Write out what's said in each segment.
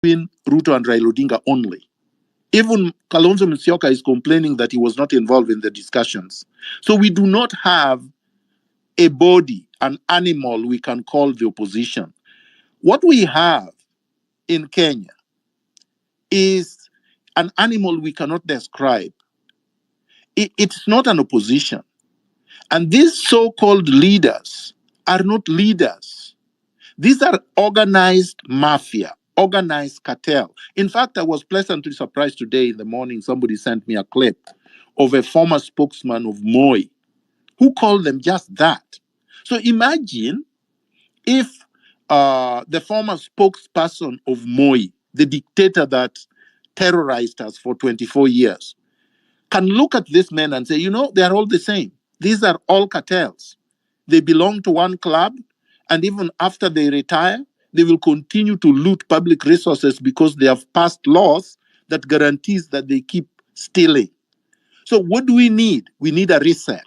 between Ruto and Raila Odinga only. Even Kalonzo Musyoka is complaining that he was not involved in the discussions. So we do not have a body, an animal we can call the opposition. What we have in Kenya is an animal we cannot describe. It's not an opposition. And these so-called leaders are not leaders. These are organized mafia, organized cartel. In fact, I was pleasantly surprised today in the morning. Somebody sent me a clip of a former spokesman of Moi who called them just that. So imagine if the former spokesperson of Moi, the dictator that terrorized us for 24 years, can look at these men and say, you know, they are all the same. These are all cartels. They belong to one club, and even after they retire, they will continue to loot public resources because they have passed laws that guarantees that they keep stealing. So what do we need? We need a reset.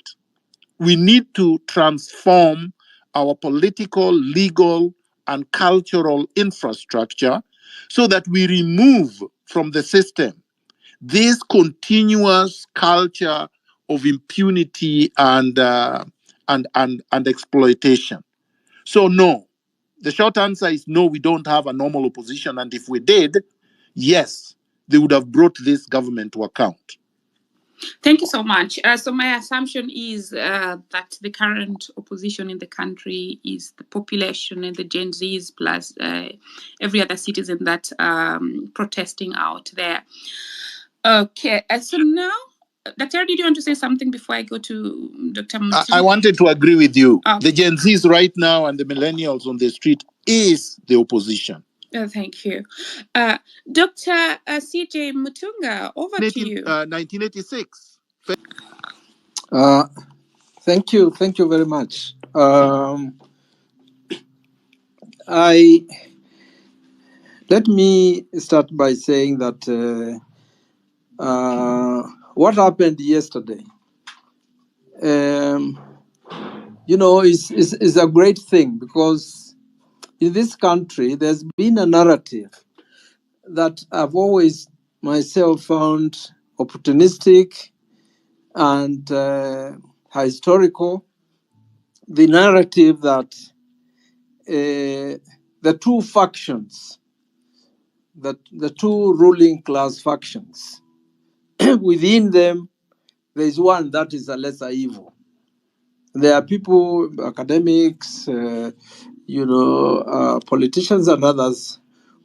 We need to transform our political, legal, and cultural infrastructure so that we remove from the system this continuous culture of impunity and exploitation. So no, the short answer is no. We don't have a normal opposition, and if we did, yes, they would have brought this government to account. Thank you so much. So my assumption is that the current opposition in the country is the population and the Gen Zs plus every other citizen that's protesting out there. Okay, so now, Dr. did you want to say something before I go to Dr. Muti? I wanted to agree with you. The Gen Zs right now and the millennials on the street is the opposition. Thank you. Dr. CJ Mutunga, over to you. 1986. Thank you very much. Let me start by saying that what happened yesterday, is a great thing, because in this country there's been a narrative that I've always myself found opportunistic and historical. The narrative that the two factions, that the two ruling class factions, within them there is one that is a lesser evil. There are people, academics, politicians and others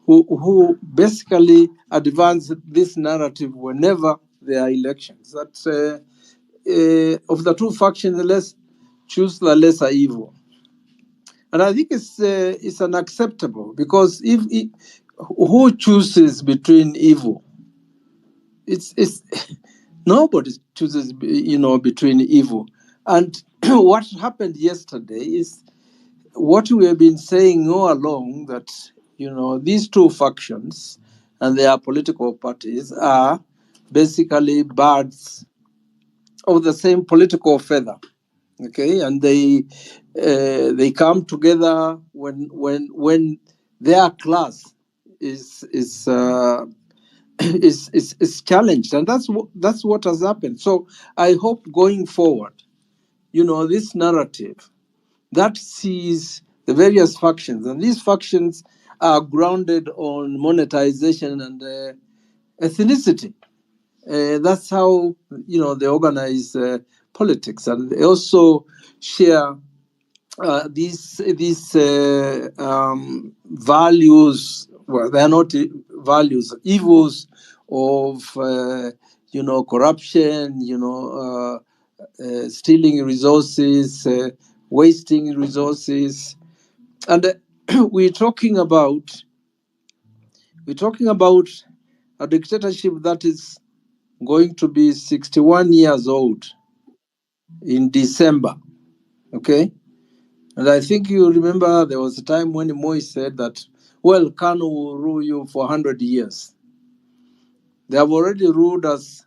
who basically advance this narrative whenever there are elections. That of the two factions, let's choose the lesser evil. And I think it's unacceptable, because if who chooses between evil? It's nobody chooses, between evil. And what happened yesterday is what we have been saying all along, that these two factions and their political parties are basically birds of the same political feather. Okay, and they come together when their class is challenged, and that's what has happened. So I hope going forward, this narrative that sees the various factions, and these factions are grounded on monetization and ethnicity. That's how they organize politics, and they also share these values. Well, they are not values, evils of corruption, stealing resources, wasting resources, and we're talking about a dictatorship that is going to be 61 years old in December. Okay? And I think you remember there was a time when Moi said that, well, Kanu will rule you for 100 years. They have already ruled us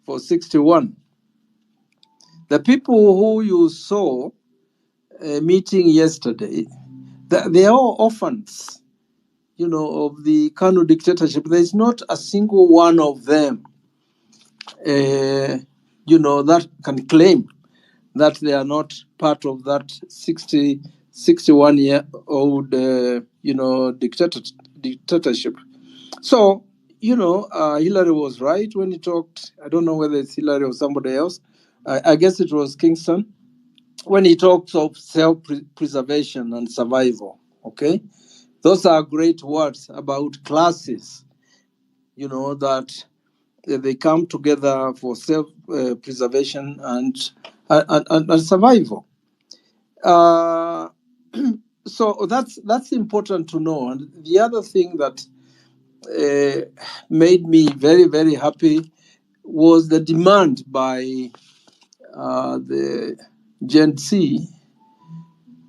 for 61. The people who you saw meeting yesterday, they are all orphans. of the Kanu dictatorship, there is not a single one of them, that can claim that they are not part of that 61-year-old, dictatorship. So, Hillary was right when he talked. I don't know whether it's Hillary or somebody else. I guess it was Kingston, when he talks of self-preservation and survival. Okay, those are great words about classes. That they come together for self-preservation and survival. So that's important to know. And the other thing that made me very, very happy was the demand by the Gen Z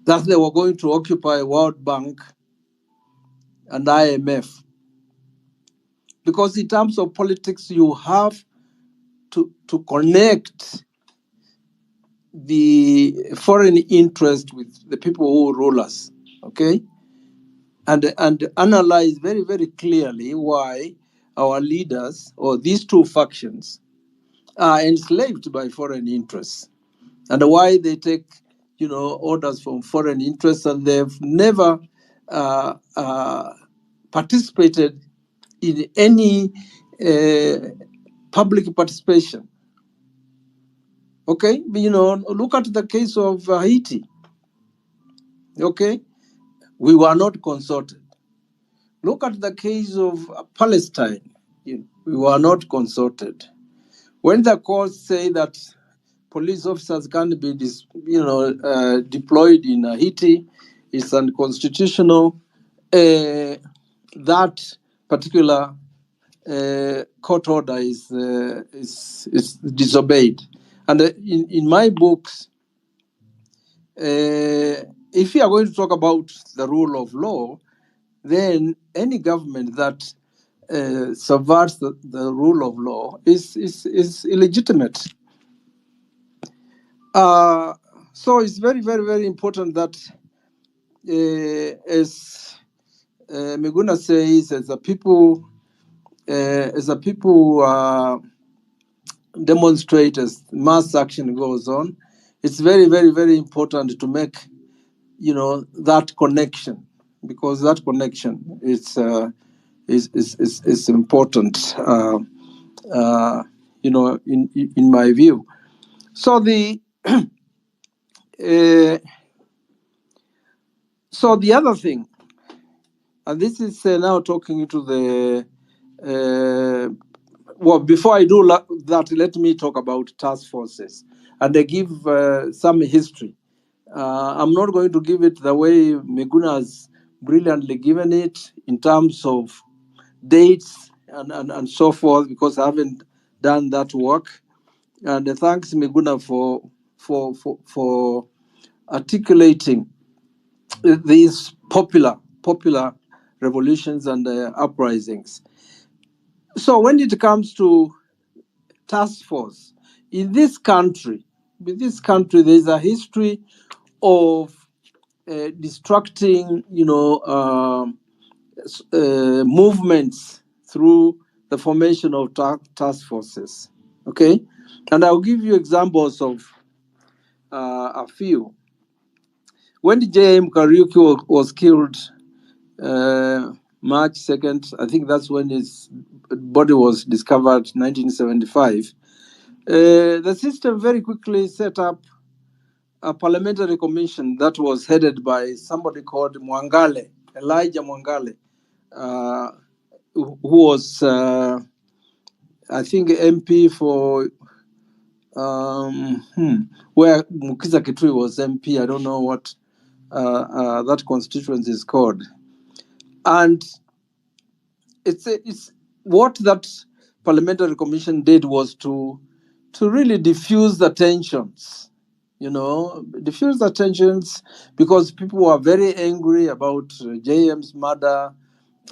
that they were going to occupy World Bank and IMF. Because in terms of politics, you have to connect the foreign interest with the people who rule us, okay? And analyze very, very clearly why our leaders, or these two factions, are enslaved by foreign interests, and why they take, orders from foreign interests, and they've never participated in any public participation. Okay, look at the case of Haiti. Okay, we were not consulted. Look at the case of Palestine. We were not consulted. When the courts say that police officers can't be, deployed in Haiti, it's unconstitutional. That particular court order is disobeyed. And in my books, if you are going to talk about the rule of law, then any government that subverts the rule of law is illegitimate. So it's very, very, very important that, as Miguna says, as a people demonstrate, as mass action goes on, it's very, very, very important to make, that connection, because that connection is important, in my view. So the other thing, and this is now talking to the well, before I do that, let me talk about task forces, and I give some history. I'm not going to give it the way Miguna has brilliantly given it in terms of dates and so forth, because I haven't done that work. And thanks Miguna for articulating these popular revolutions and uprisings. So when it comes to task force in this country, there's a history of destructing, movements through the formation of task forces. Okay, and I'll give you examples of a few. When J.M. Kariuki was killed, March 2nd, I think that's when his body was discovered, 1975. The system very quickly set up a parliamentary commission that was headed by somebody called Mwangale, Elijah Mwangale, who was, I think, MP for where Mukiza Kitui was MP. I don't know what that constituency is called. And it's what that parliamentary commission did was to really diffuse the tensions. Diffuse the tensions, because people were very angry about JM's murder.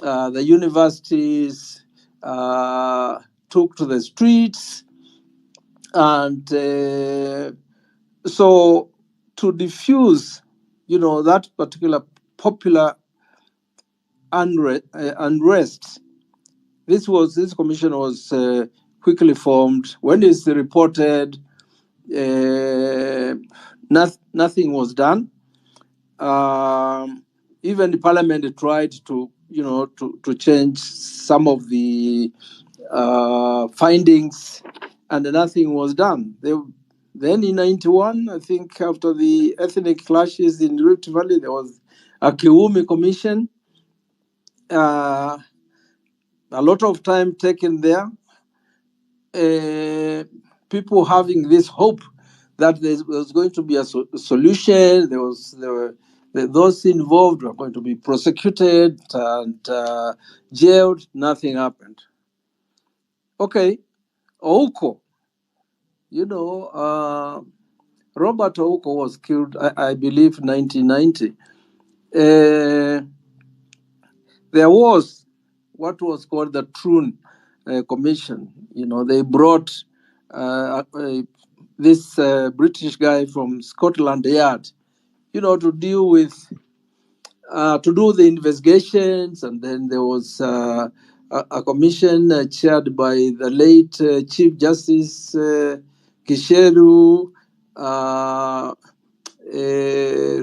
The universities took to the streets, and so to diffuse, that particular popular unrest. This commission was quickly formed. When it's reported, nothing was done. Even the parliament tried to change some of the findings, and nothing was done. Then in 91, I think after the ethnic clashes in Rift Valley, there was a Kiumi commission. A lot of time taken there. People having this hope that there was going to be a solution. Those involved were going to be prosecuted and jailed. Nothing happened. Okay, Ouko. Robert Ouko was killed, I believe, 1990. There was what was called the Troon Commission. They brought this British guy from Scotland Yard, to deal with, to do the investigations. And then there was a commission chaired by the late Chief Justice Kisheru.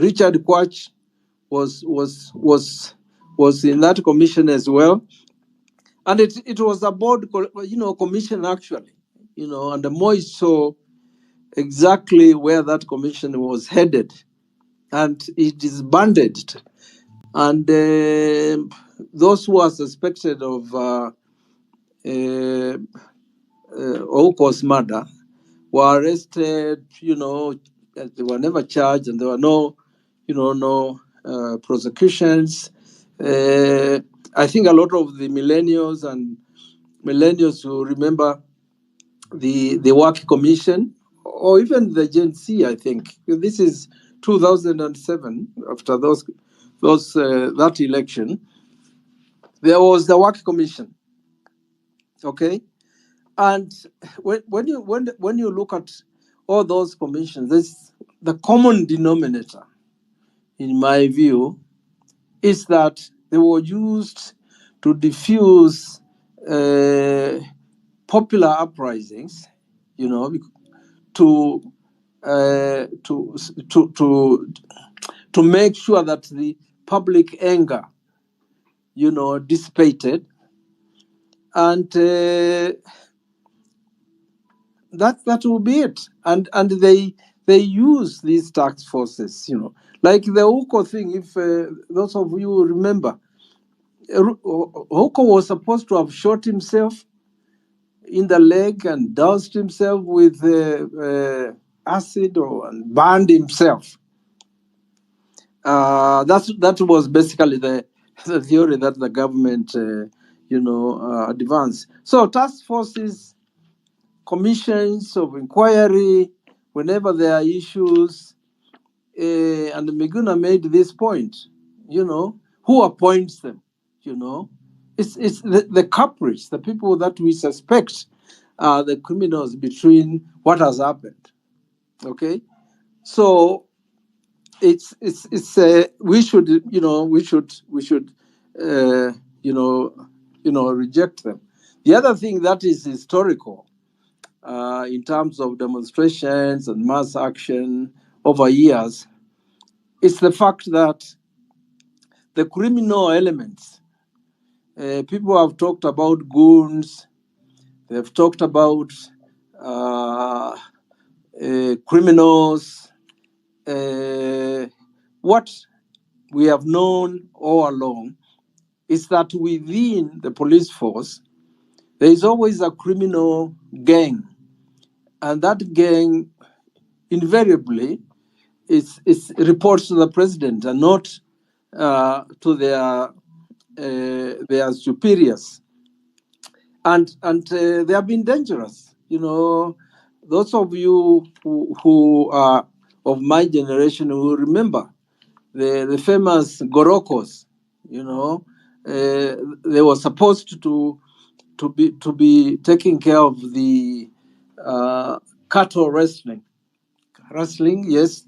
Richard Kwach was in that commission as well. And it was a board, commission actually, and the Moi saw exactly where that commission was headed, and it disbanded. And those who are suspected of Ouko's murder were arrested. They were never charged, and there were no prosecutions. I think a lot of the millennials who remember the Work Commission, or even the Gen Z, I think this is 2007. After that election, there was the Work Commission. Okay, and when you look at all those commissions, the common denominator, in my view, is that they were used to diffuse popular uprisings, to make sure that the public anger, dissipated, and that will be it. And they use these task forces, like the Ouko thing. If those of you remember, Ouko was supposed to have shot himself in the leg and doused himself with acid and burned himself. That was basically the theory that the government, advanced. So task forces, commissions of inquiry, whenever there are issues, and Miguna made this point, who appoints them, It's the culprits, the people that we suspect are the criminals between what has happened. Okay, so it's we should reject them. The other thing that is historical in terms of demonstrations and mass action over years is the fact that the criminal elements, people have talked about goons, they've talked about criminals. What we have known all along is that within the police force, there is always a criminal gang. And that gang invariably reports to the president and not to their superiors. And they have been dangerous. Those of you who are of my generation will remember the famous Gorokos. They were supposed to be taking care of the cattle wrestling, yes,